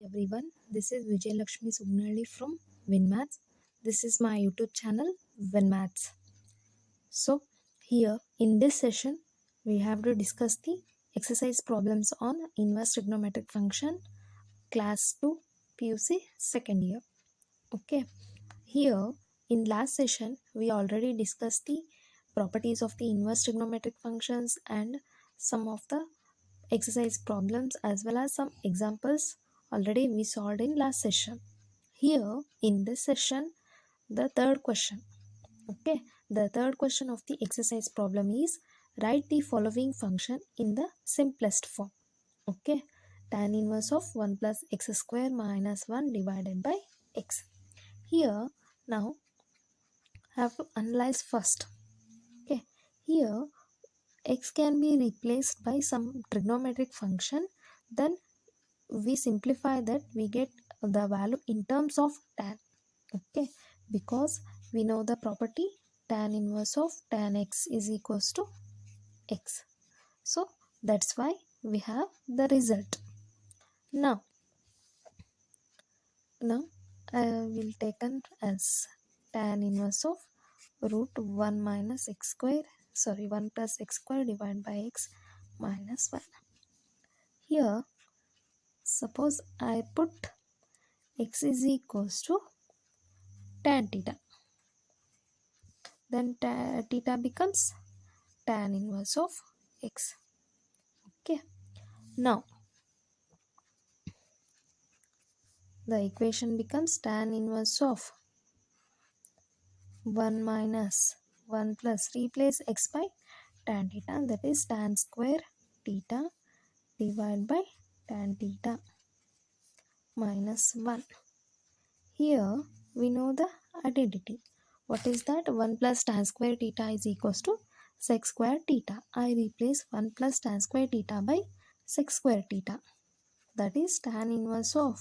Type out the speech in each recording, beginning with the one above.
Everyone, this is Vijay Lakshmi Sugnalli from WinMaths. This is my YouTube channel WinMaths. So here in this session we have to discuss the exercise problems on inverse trigonometric function class 2 PUC second year. Okay, here in last session we already discussed the properties of the inverse trigonometric functions and some of the exercise problems as well as some examples already we solved in last session. Here in this session, the third question. Okay, the third question of the exercise problem is write the following function in the simplest form. Okay, tan inverse of 1 plus x square minus 1 divided by x. Here now have to analyze first. Okay, here x can be replaced by some trigonometric function, then we simplify that, we get the value in terms of tan. Okay, because we know the property tan inverse of tan x is equals to x, so that's why we have the result. Now I will taken as tan inverse of root 1 minus x square 1 plus x square divided by x minus 1. Here suppose I put x is equals to tan theta, then theta becomes tan inverse of x. Okay, now the equation becomes tan inverse of 1 minus 1 plus, replace x by tan theta, that is tan square theta divided by tan theta minus 1. Here we know the identity. What is that? 1 plus tan square theta is equals to sec square theta. I replace 1 plus tan square theta by sec square theta, that is tan inverse of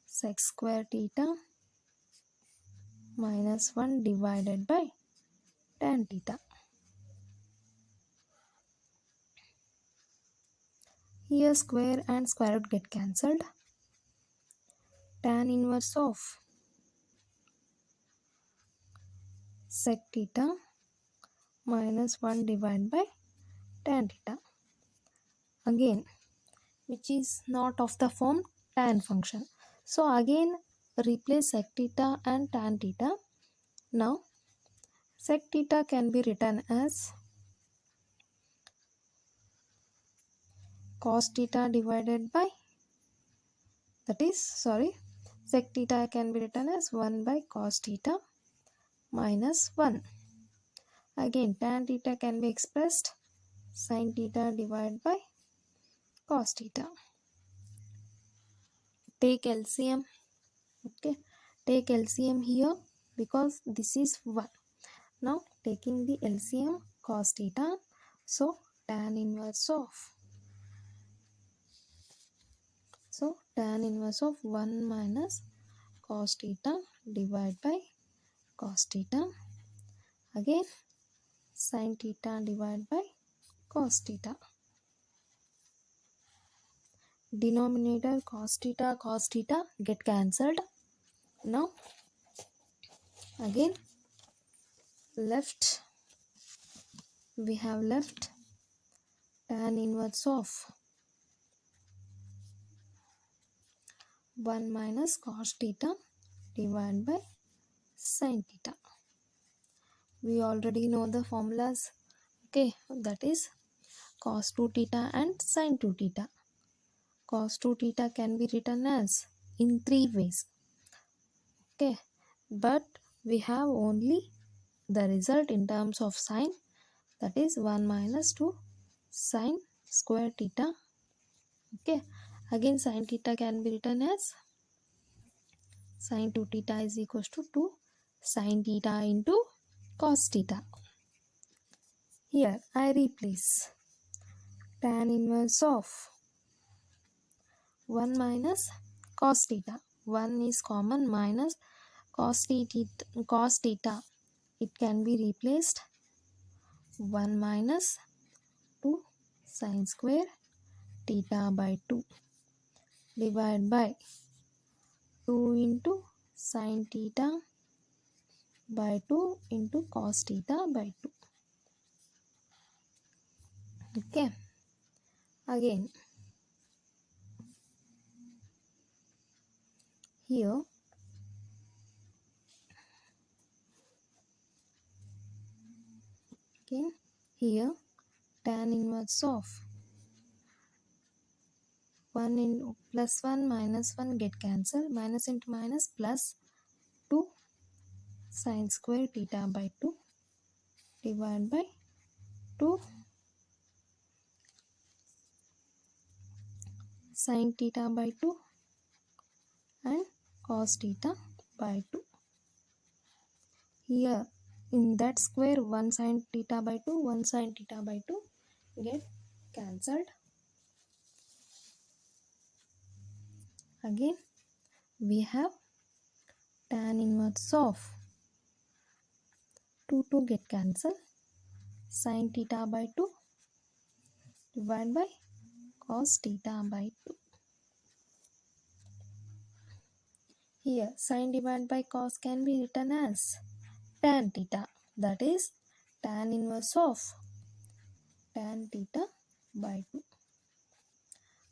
sec square theta minus 1 divided by tan theta. Here square and square root get cancelled. Tan inverse of sec theta minus 1 divided by tan theta, again which is not of the form tan function. So again replace sec theta and tan theta. Now sec theta can be written as cos theta divided by, that is sec theta can be written as 1 by cos theta minus 1. Again tan theta can be expressed sin theta divided by cos theta. Take LCM. Okay, take LCM here because this is 1. Now taking the LCM cos theta, so tan inverse of 1 minus cos theta divided by cos theta, again sin theta divided by cos theta. Denominator cos theta get cancelled. Now again left, we have left tan inverse of 1 minus cos theta divided by sin theta. We already know the formulas. Okay, that is cos 2 theta and sin 2 theta. Cos 2 theta can be written as in 3 ways. Okay, but we have only the result in terms of sin, that is 1 minus 2 sin square theta. Okay, again sin theta can be written as sin 2 theta is equals to 2 sin theta into cos theta. Here I replace tan inverse of 1 minus cos theta. 1 is common minus cos theta. It can be replaced 1 minus 2 sin square theta by 2. divided by 2 into sin theta by 2 into cos theta by 2. Okay. Again, here here tan inverse of 1 in plus 1 minus 1 get cancelled, minus into minus plus 2 sin square theta by 2 divided by 2 sin theta by 2 and cos theta by 2. Here in that square 1 sin theta by 2, 1 sin theta by 2 get cancelled. Again we have tan inverse of 2 get cancelled, sin theta by 2 divided by cos theta by 2. Here sin divided by cos can be written as tan theta, that is tan inverse of tan theta by 2.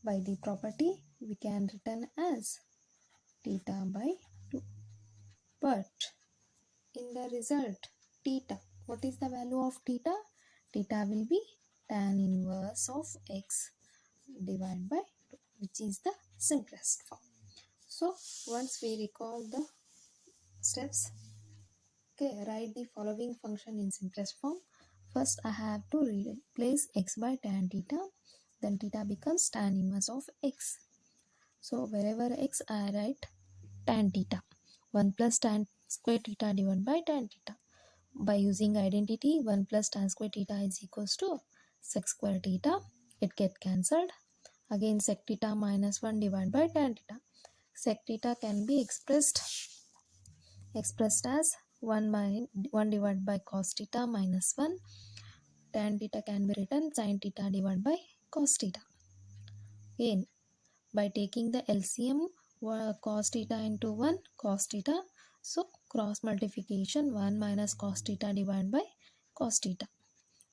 By the property we can written as theta by 2. But in the result theta, what is the value of theta? Theta will be tan inverse of x divided by 2, which is the simplest form. So once we recall the steps, okay, write the following function in simplest form. First I have to replace x by tan theta, then theta becomes tan inverse of x. So wherever x I write tan theta, 1 plus tan square theta divided by tan theta. By using identity 1 plus tan square theta is equals to sec square theta, it get cancelled. Again sec theta minus 1 divided by tan theta. Sec theta can be expressed as 1 divided by cos theta minus 1. Tan theta can be written sin theta divided by cos theta. Again by taking the LCM, cos theta into 1 cos theta, so cross multiplication 1 minus cos theta divided by cos theta.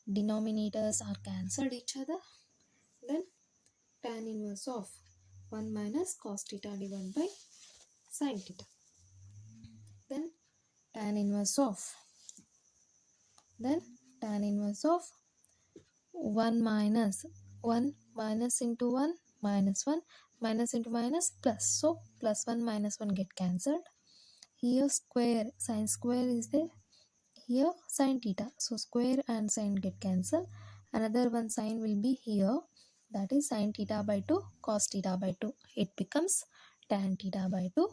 Denominators are cancelled each other. Then tan inverse of 1 minus cos theta divided by sin theta. Then tan inverse of 1 minus 1 into 1 minus 1 minus into minus plus, so plus 1 minus 1 get cancelled. Here square sin square is there, here sin theta, so square and sin get cancelled. Another one sin will be here, that is sin theta by 2 cos theta by 2, it becomes tan theta by 2.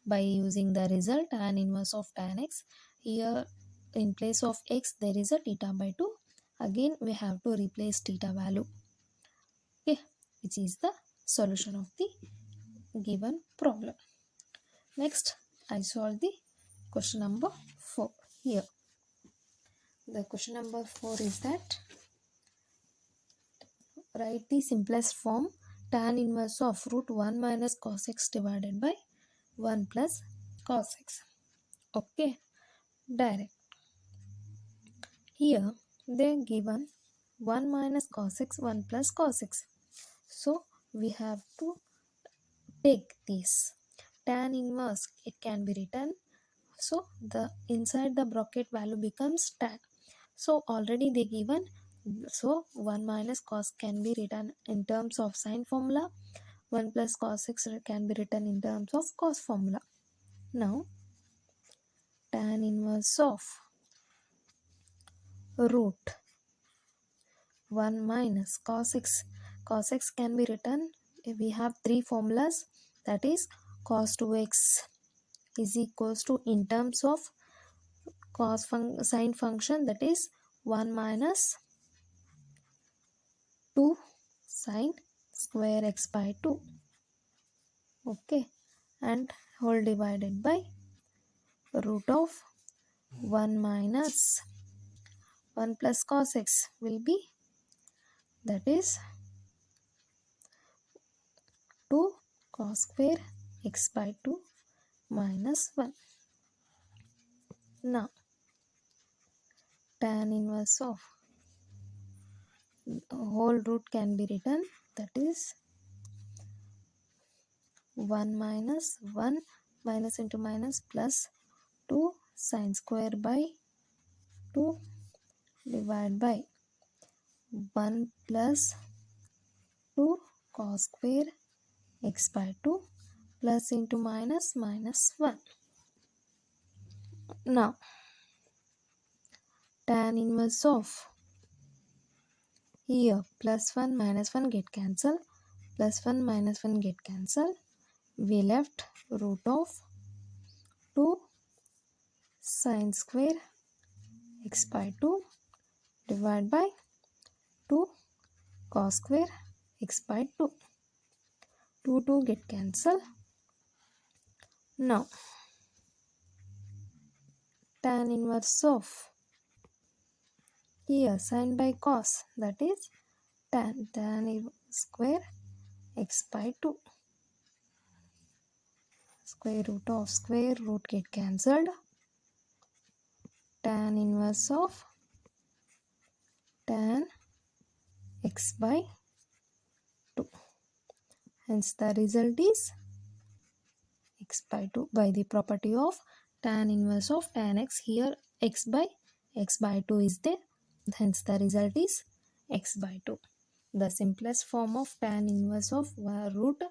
By using the result tan inverse of tan x, here in place of x there is a theta by 2. Again we have to replace theta value, okay, which is the solution of the given problem. Next I solve the question number 4. Here the question number 4 is that write the simplest form tan inverse of root 1 minus cos x divided by 1 plus cos x. Okay, direct. Here they given 1 minus cos x, 1 plus cos x. So we have to take this tan inverse, it can be written, so the inside the bracket value becomes tan. So already they given, so 1 minus cos can be written in terms of sin formula, 1 plus cos x can be written in terms of cos formula. Now tan inverse of root 1 minus cos x, cos x can be written, we have three formulas, that is cos 2x is equals to in terms of sin function, that is 1 minus 2 sin square x by 2, okay, and whole divided by root of 1 minus 1 plus cos x will be, that is 2 cos square x by 2 minus 1. Now tan inverse of whole root can be written, that is 1 minus 1 minus into minus plus 2 sin square by 2 divided by 1 plus 2 cos square x by 2 plus into minus minus 1. Now tan inverse of here plus 1 minus 1 get cancelled, plus 1 minus 1 get cancelled. We left root of 2 sin square x by 2 divided by 2 cos square x by 2. 2 get cancelled. Now tan inverse of here sin by cos, that is tan square x by 2. Square root of square root get cancelled. Tan inverse of tan x by 2. Hence the result is x by 2 by the property of tan inverse of tan x. Here x by 2 is there. Hence the result is x by 2. The simplest form of tan inverse of root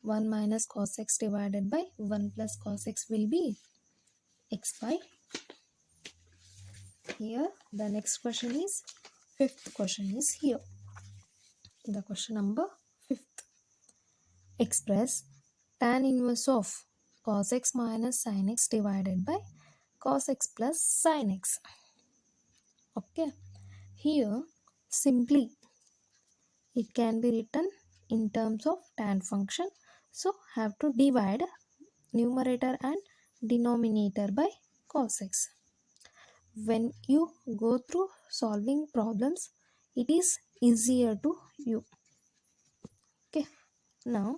1 minus cos x divided by 1 plus cos x will be x by 2. Here the next question is, fifth question is here. The question number 5th. Express tan inverse of cos x minus sin x divided by cos x plus sin x. Okay. Here simply it can be written in terms of tan function. So have to divide numerator and denominator by cos x. When you go through solving problems, it is easier to you. Okay. Now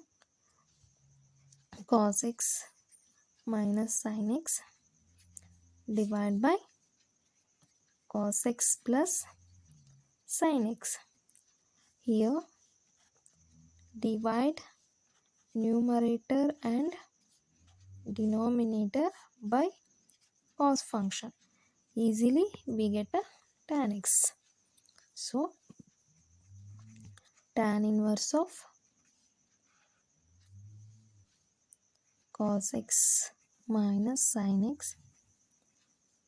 cos x minus sin x divided by cos x plus sin x. Here divide numerator and denominator by cos function. Easily we get a tan x. So tan inverse of cos x minus sin x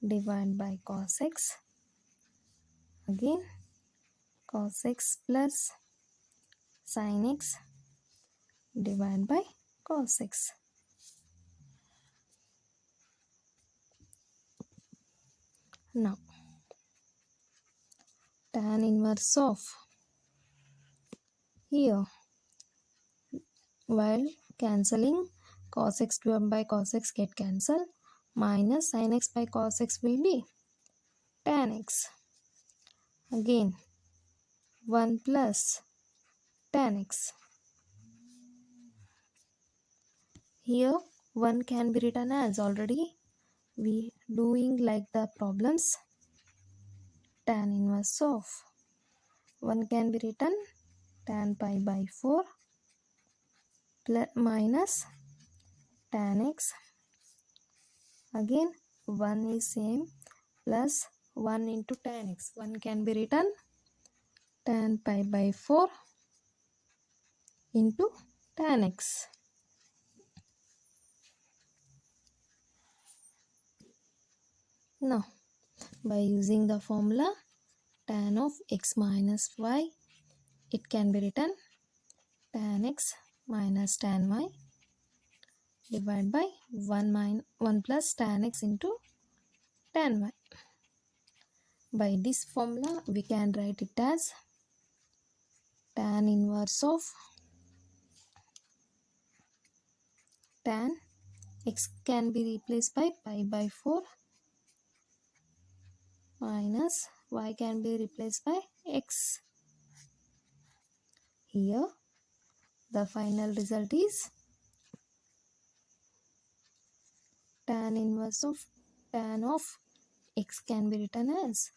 divided by cos x, again cos x plus sin x divided by cos x. Now tan inverse of here, while cancelling cos x divided by cos x get cancelled, minus sin x by cos x will be tan x. Again 1 plus tan x. Here 1 can be written as, already we doing like the problems, tan inverse of 1 can be written tan pi by 4 plus minus tan x. Again 1 is same, plus 1 into tan x. 1 can be written tan pi by 4 into tan x. Now by using the formula tan of x minus y, it can be written tan x minus tan y divided by 1 plus tan x into tan y. By this formula we can write it as tan inverse of tan x can be replaced by pi by 4 minus y can be replaced by x. Here the final result is tan inverse of tan of x can be written as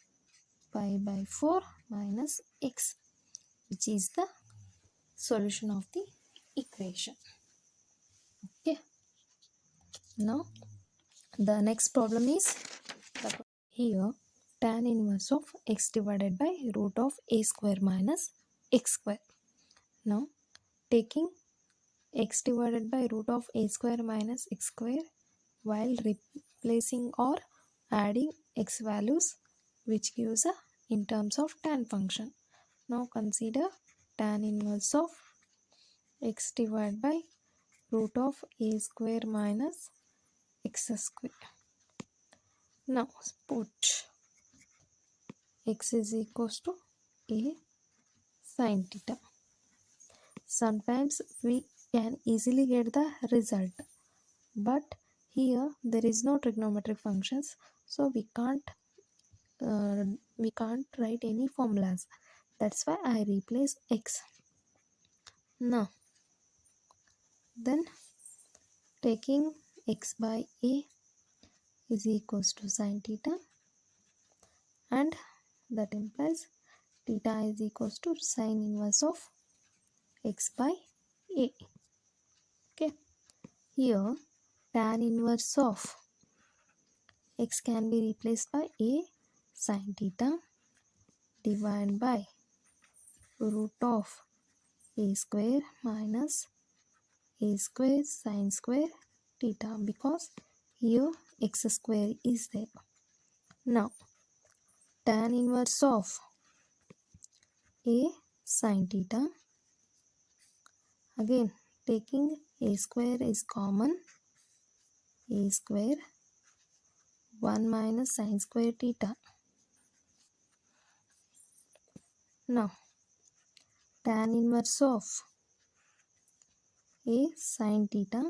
pi by 4 minus x, which is the solution of the equation. Okay. Now the next problem is here tan inverse of x divided by root of a square minus x square. Now taking x divided by root of a square minus x square while replacing or adding x values, which gives a in terms of tan function. Now consider tan inverse of x divided by root of a square minus x square. Now put x is equals to a sin theta. Sometimes we can easily get the result, but here there is no trigonometric functions, so we can't write any formulas. That's why I replace x. Now then taking x by a is equals to sin theta, and that implies theta is equals to sin inverse of x by a. Okay, here tan inverse of x can be replaced by a sin theta divided by root of a square minus a square sin square theta, because here x square is there. Now tan inverse of a sin theta, again taking a square is common, a square 1 minus sin square theta. Now tan inverse of a sin theta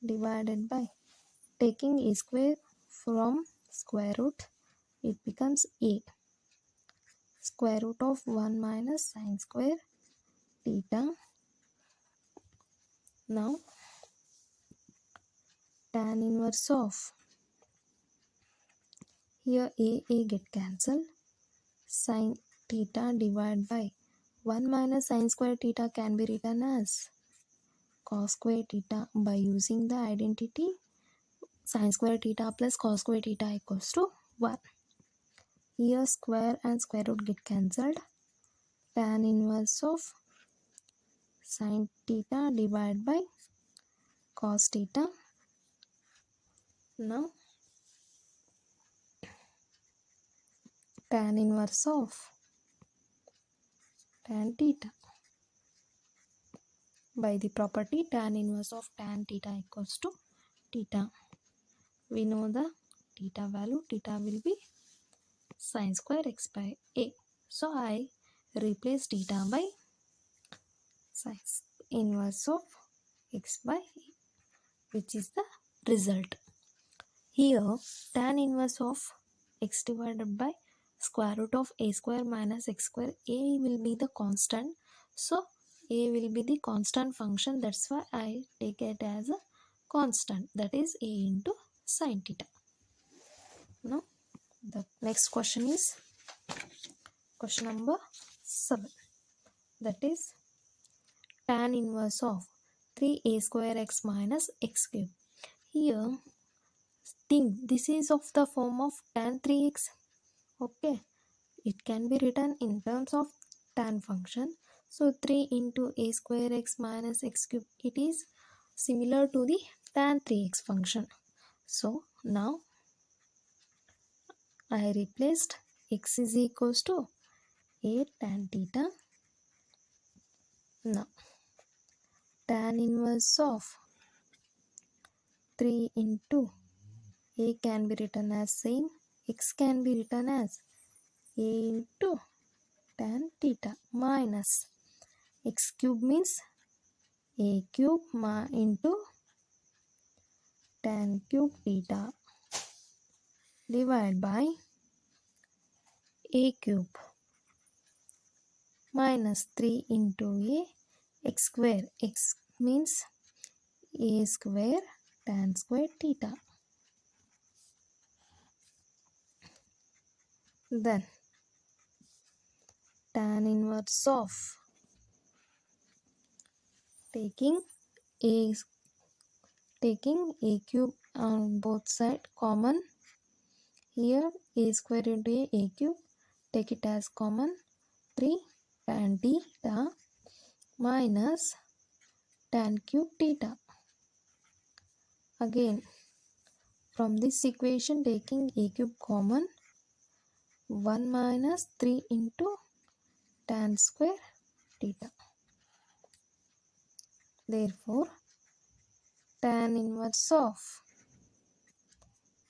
divided by taking a square from square root, it becomes a square root of 1 minus sin square theta. Now tan inverse of here a get cancelled, sin theta divided by 1 minus sin square theta can be written as cos square theta by using the identity sin square theta plus cos square theta equals to 1. Here square and square root get cancelled, tan inverse of sin theta divided by cos theta. Now tan inverse of tan theta by the property tan inverse of tan theta equals to theta. We know the theta value, theta will be sin square x by a. So I replace theta by sin inverse of x by a, which is the result. Here tan inverse of x divided by square root of a square minus x square, a will be the constant, so a will be the constant function. That's why I take it as a constant, that is a into sin theta. Now the next question is question number 7, that is tan inverse of 3a square x minus x cube. Here think this is of the form of tan 3x. Okay, it can be written in terms of tan function, so 3 into a square x minus x cube, it is similar to the tan 3x function. So now I replaced x is equals to a tan theta. Now tan inverse of 3 into a can be written as same, x can be written as a into tan theta minus x cube means a cube into tan cube theta divided by a cube minus 3 into a x square, x means a square tan square theta. Then tan inverse of taking a cube on both sides common. Here a square into a cube, take it as common, 3 tan theta minus tan cube theta. Again, from this equation taking a cube common, 1 minus 3 into tan square theta. Therefore, tan inverse of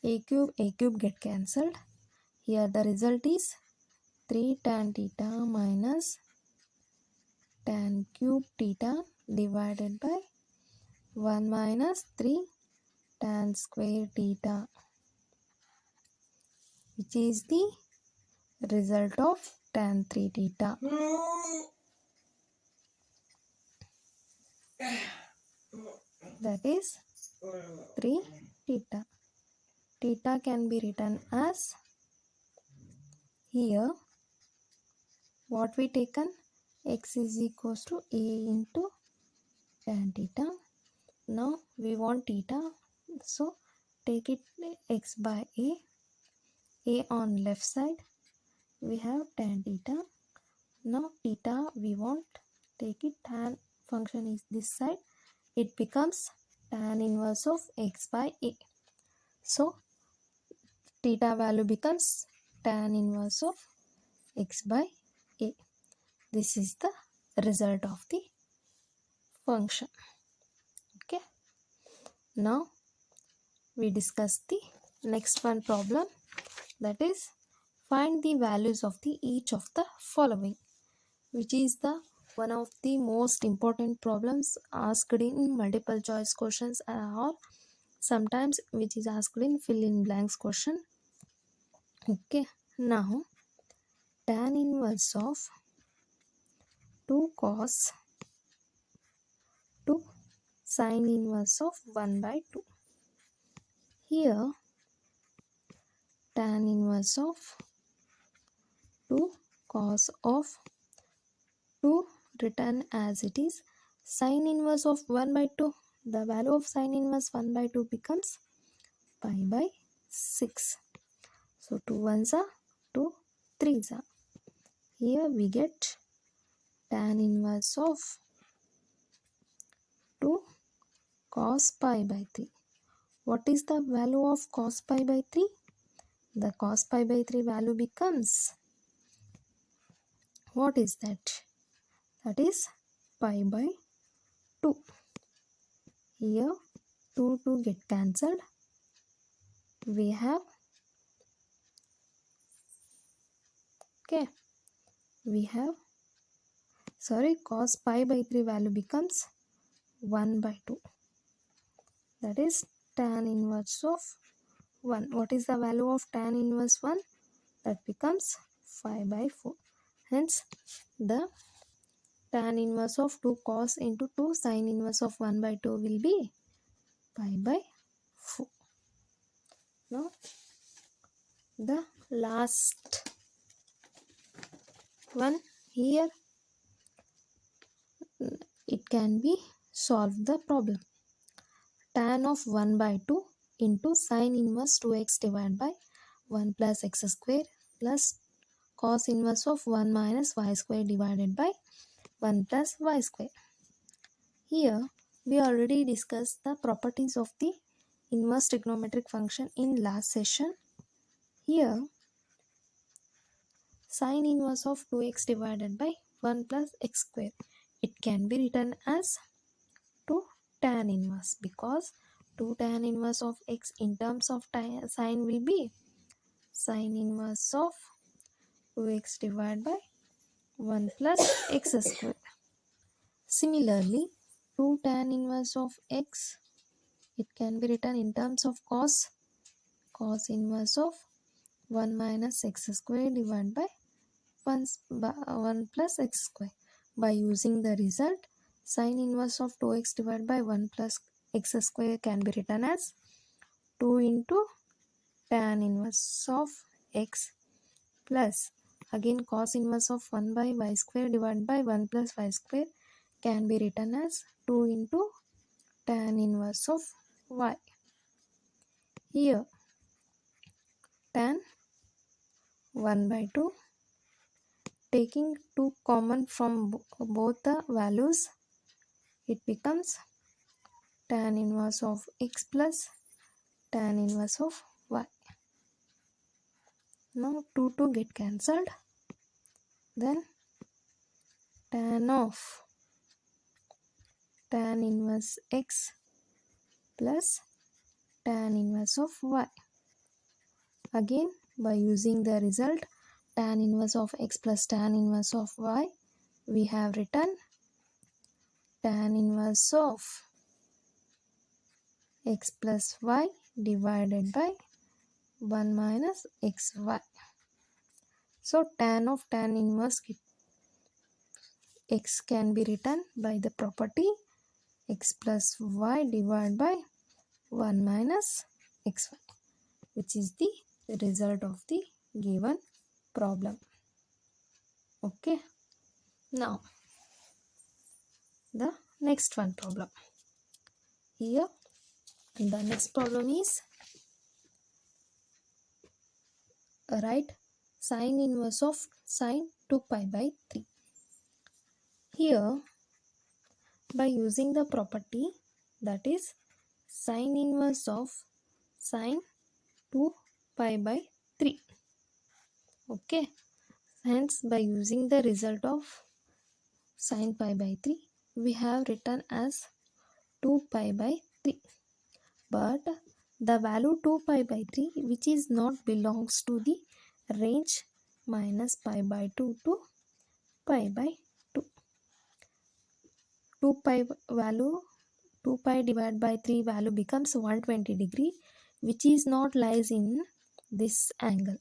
a cube get cancelled. Here the result is 3 tan theta minus tan cube theta divided by 1 minus 3 tan square theta, which is the result of tan 3 theta. That is 3 theta. Theta can be written as, here what we taken, x is equals to a into tan theta. Now we want theta, so take it x by a on left side, we have tan theta. Now theta we want, take it, tan function is this side, it becomes tan inverse of x by a. So theta value becomes tan inverse of x by a. This is the result of the function. Okay. Now we discuss the next one problem, that is find the values of the each of the following, which is the one of the most important problems asked in multiple choice questions or sometimes which is asked in fill in blanks question. Okay, now tan inverse of 2 cos 2 sin inverse of 1 by 2. Here tan inverse of 2 cos of 2 written as it is sin inverse of 1 by 2. The value of sin inverse 1 by 2 becomes pi by 6. So 2 ones are 2 3s are. Here we get tan inverse of 2 cos pi by 3. What is the value of cos pi by 3? The cos pi by 3 value becomes, what is that? That is pi by 2. Here 2 get cancelled. We have, okay, we have, cos pi by 3 value becomes 1 by 2. That is tan inverse of 1. What is the value of tan inverse 1? That becomes 5 by 4. Hence, the tan inverse of 2 cos into 2 sin inverse of 1 by 2 will be pi by 4. Now, the last one, here it can be solved the problem. Tan of 1 by 2 into sin inverse 2x divided by 1 plus x square plus cos inverse of 1 minus y square divided by 1 plus y square. Here we already discussed the properties of the inverse trigonometric function in last session. Here sin inverse of 2x divided by 1 plus x square, it can be written as 2 tan inverse, because 2 tan inverse of x in terms of sin will be sin inverse of 2x divided by 1 plus x square. Similarly, 2 tan inverse of x, it can be written in terms of cos inverse of 1 minus x square divided by 1 plus x square. By using the result sin inverse of 2x divided by 1 plus x square can be written as 2 into tan inverse of x plus again cos inverse of 1 by y square divided by 1 plus y square can be written as 2 into tan inverse of y. Here tan 1 by 2, taking 2 common from both the values, it becomes tan inverse of x plus tan inverse of y. Now 2 get cancelled, then tan of tan inverse x plus tan inverse of y. Again by using the result tan inverse of x plus tan inverse of y, we have written tan inverse of x plus y divided by 1 minus xy. So tan of tan inverse x can be written by the property x plus y divided by 1 minus xy, which is the result of the given problem. Okay. Now the next one problem. Here the next problem is write sine inverse of sine 2 pi by 3. Here by using the property that is sine inverse of sine 2 pi by 3. Okay. Hence by using the result of sine pi by 3, we have written as 2 pi by 3. But the value 2 pi by 3 which is not belongs to the range minus pi by 2 to pi by 2. 2 pi value 2 pi divided by 3 value becomes 120 degree, which is not lies in this angle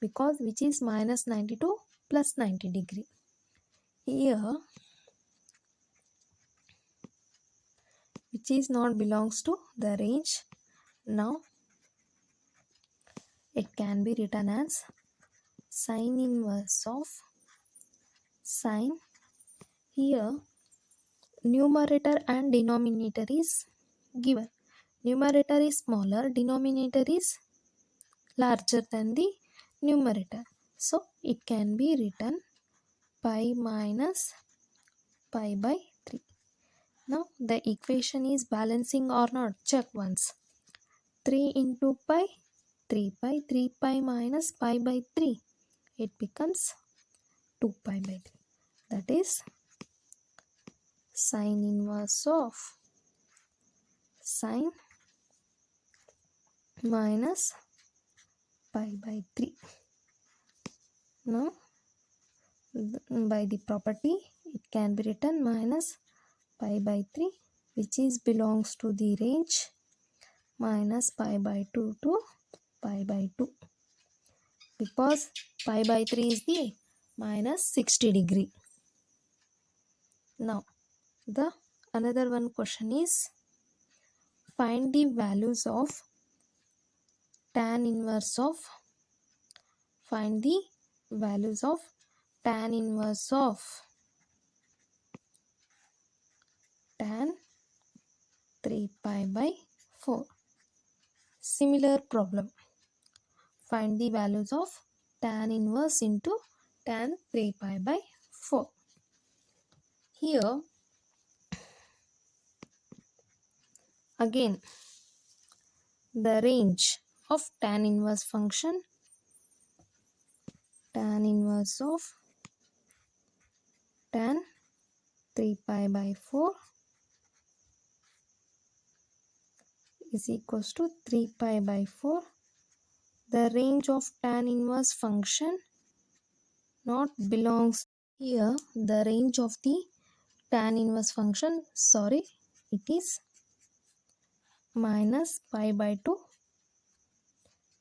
because which is minus 90 to plus 90 degree. Here which is not belongs to the range. Now it can be written as sine inverse of sine. Here numerator and denominator is given. Numerator is smaller, denominator is larger than the numerator. So it can be written pi minus pi by 3. Now the equation is balancing or not. Check once. 3 into pi, 3 pi, 3 pi minus pi by 3. It becomes 2 pi by 3. That is sine inverse of sine minus pi by 3. Now by the property it can be written minus pi by 3 which is belongs to the range minus pi by 2 to pi by 2 because pi by 3 is the minus 60 degree. Now the another one question is find the values of tan inverse of tan inverse of tan 3 pi by 4. Similar problem. Find the values of tan inverse into tan 3 pi by 4. Here again the range of tan inverse function, tan inverse of tan 3 pi by 4 is equals to 3 pi by 4. The range of tan inverse function not belongs here. The range of the tan inverse function, it is minus pi by 2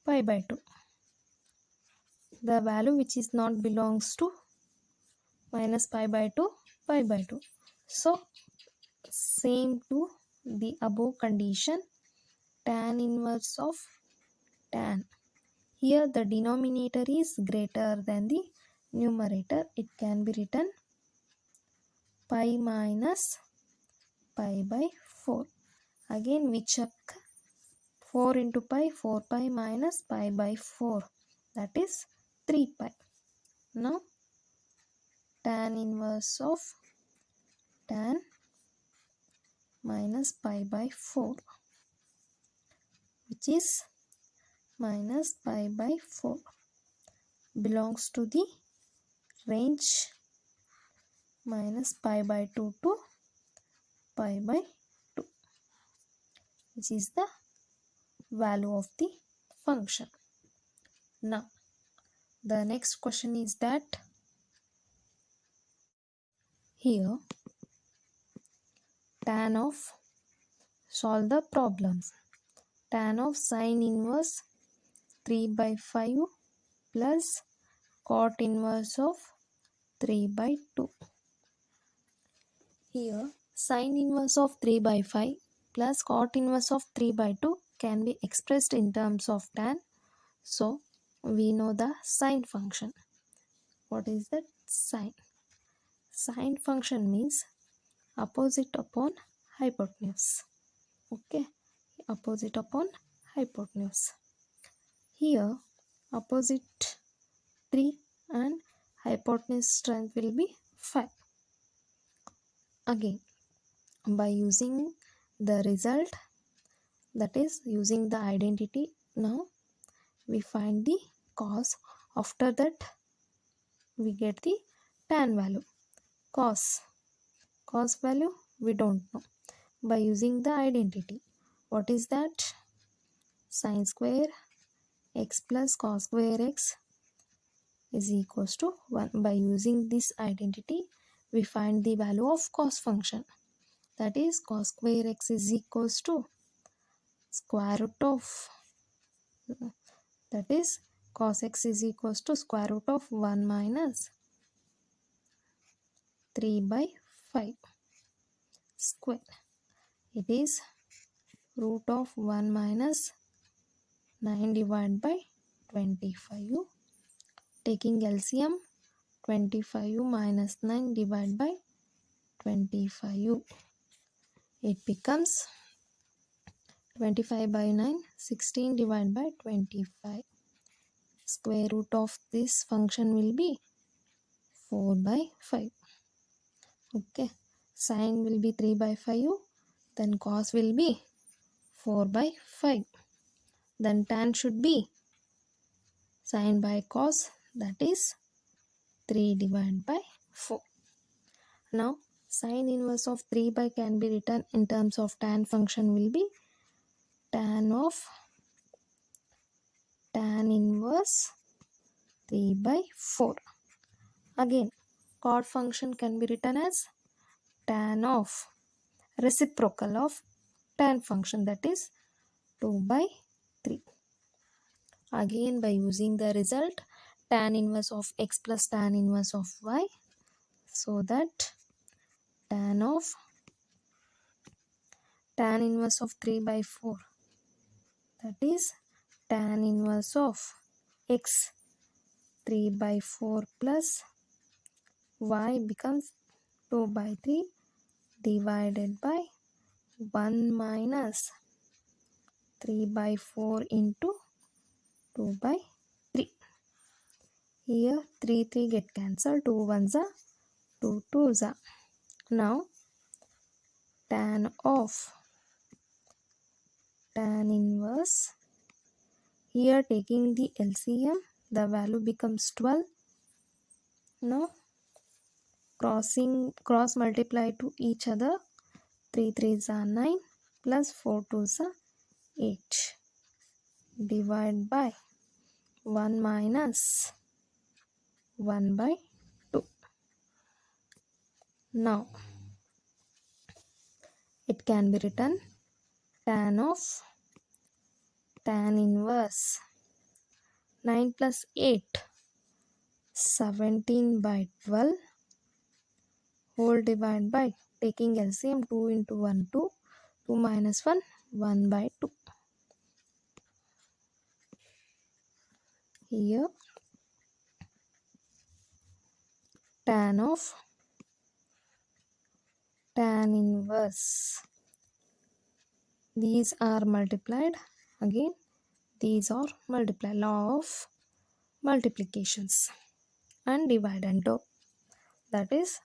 pi by 2. The value which is not belongs to minus pi by 2 pi by 2. So same to the above condition, tan inverse of tan. Here the denominator is greater than the numerator. It can be written pi minus pi by 4. Again we check 4 into pi, 4 pi minus pi by 4, that is 3 pi. Now tan inverse of tan minus pi by 4, which is minus pi by 4, belongs to the range minus pi by 2 to pi by 2, which is the value of the function. Now the next question is that here tan of, solve the problems. Tan of sine inverse 3 by 5 plus cot inverse of 3 by 2. Here sine inverse of 3 by 5 plus cot inverse of 3 by 2 can be expressed in terms of tan. So we know the sine function. What is that? Sine. Sine function means opposite upon hypotenuse. Okay, opposite upon hypotenuse. Here opposite 3 and hypotenuse strength will be 5. Again, by using the result, that is using the identity, now we find the cos. After that we get the tan value. Cos value we don't know. By using the identity, what is that? Sin square x plus cos square x is equals to 1. By using this identity, we find the value of cos function. That is cos square x is equals to square root of, that is cos x is equals to square root of 1 minus 3 by 5 square. It is root of 1 minus 9 divided by 25. Taking LCM, 25 minus 9 divided by 25. It becomes 25 by 9, 16 divided by 25. Square root of this function will be 4 by 5. Okay, sine will be 3 by 5, then cos will be 4 by 5. Then tan should be sine by cos, that is 3 divided by 4. Now sine inverse of 3 by can be written in terms of tan function will be tan of tan inverse 3 by 4. Again, cot function can be written as tan of reciprocal of tan function, that is 2 by 3. Again, by using the result, tan inverse of x plus tan inverse of y, so that tan inverse of 3 by 4, that is tan inverse of x 3 by 4 plus y becomes 2 by 3 divided by 1 minus 3 by 4 into 2 by 3. Here 3 get cancelled, 2 1s are 2 2s are. Now tan of tan inverse, here taking the LCM, the value becomes 12. Now cross multiply to each other, 3 3s are 9 plus 4 2s are 8 divided by 1 minus 1 by 2. Now it can be written tan of tan inverse 9 plus 8, 17 by 12 whole divided by, taking LCM, 2 into 1 2, 2 minus 1, 1 by 2. Here tan inverse, these are multiplied, again these are multiplied, law of multiplications, and divide and do, that is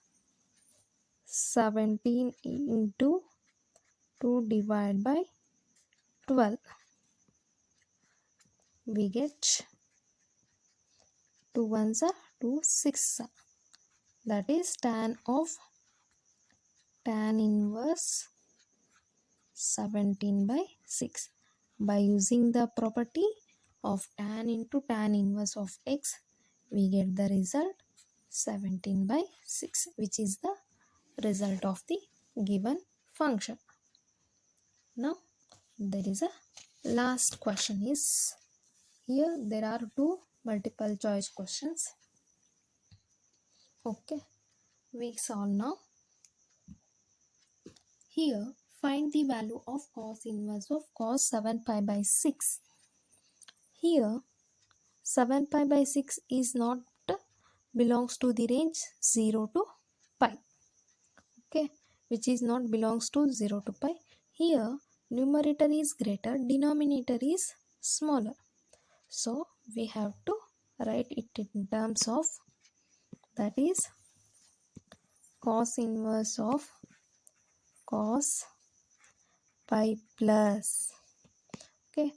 17 into 2 divided by 12, we get 2 ones are 2 6, that is tan inverse 17 by 6. By using the property of tan into tan inverse of x, we get the result 17 by 6, which is the result of the given function. Now there is a last question is, here there are two multiple choice questions. Okay, we solve now. Here find the value of cos inverse of cos 7 pi by 6. Here 7 pi by 6 is not belongs to the range 0 to pi. Okay, which is not belongs to 0 to pi. Here numerator is greater, denominator is smaller. So we have to write it in terms of, that is cos inverse of cos pi plus, okay,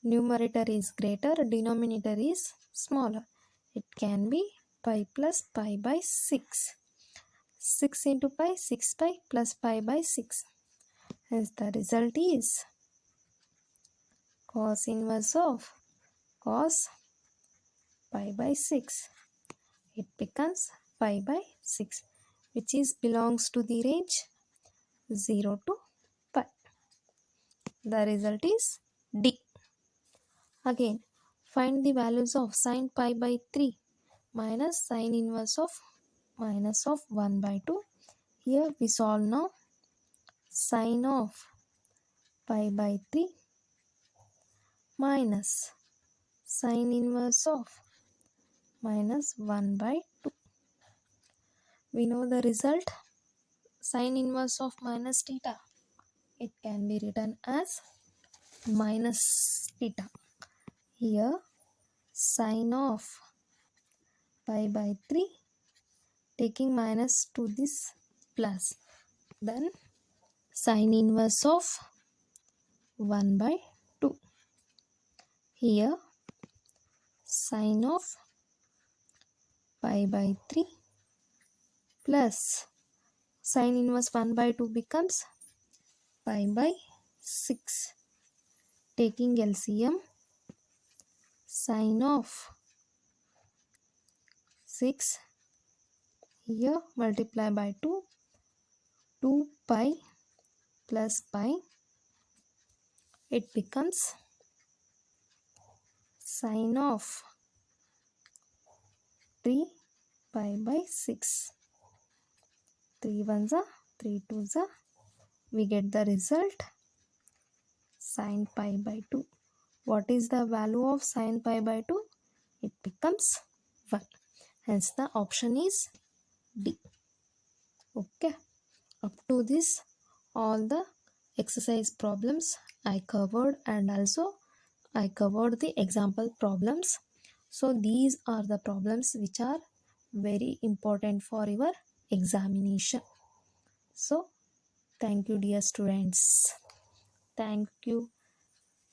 numerator is greater, denominator is smaller. It can be pi plus pi by 6. 6 into pi, 6 pi plus pi by 6. Hence the result is cos inverse of cos pi by 6. It becomes pi by 6, which is belongs to the range 0 to pi. The result is D. Again, find the values of sin pi by 3 minus sin inverse of minus of 1 by 2. Here we solve now. Sin of pi by 3 minus sin inverse of minus 1 by 2. We know the result. Sin inverse of minus theta, it can be written as minus theta. Here sin of pi by 3, taking minus to this plus, then sin inverse of 1 by 2. Here sin of pi by 3 plus sin inverse 1 by 2 becomes pi by 6. Taking LCM, sin of 6, here multiply by 2, 2 pi plus pi, it becomes sin of 3 pi by 6. 3 ones are 3 twos are, we get the result sin pi by 2. What is the value of sin pi by 2? It becomes 1. Hence the option is D. Okay, up to this all the exercise problems I covered, and also I covered the example problems. So these are the problems which are very important for your examination. So thank you dear students. Thank you.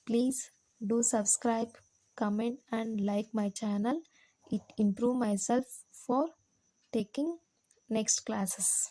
Please do subscribe, comment and like my channel. It improve myself for taking next classes.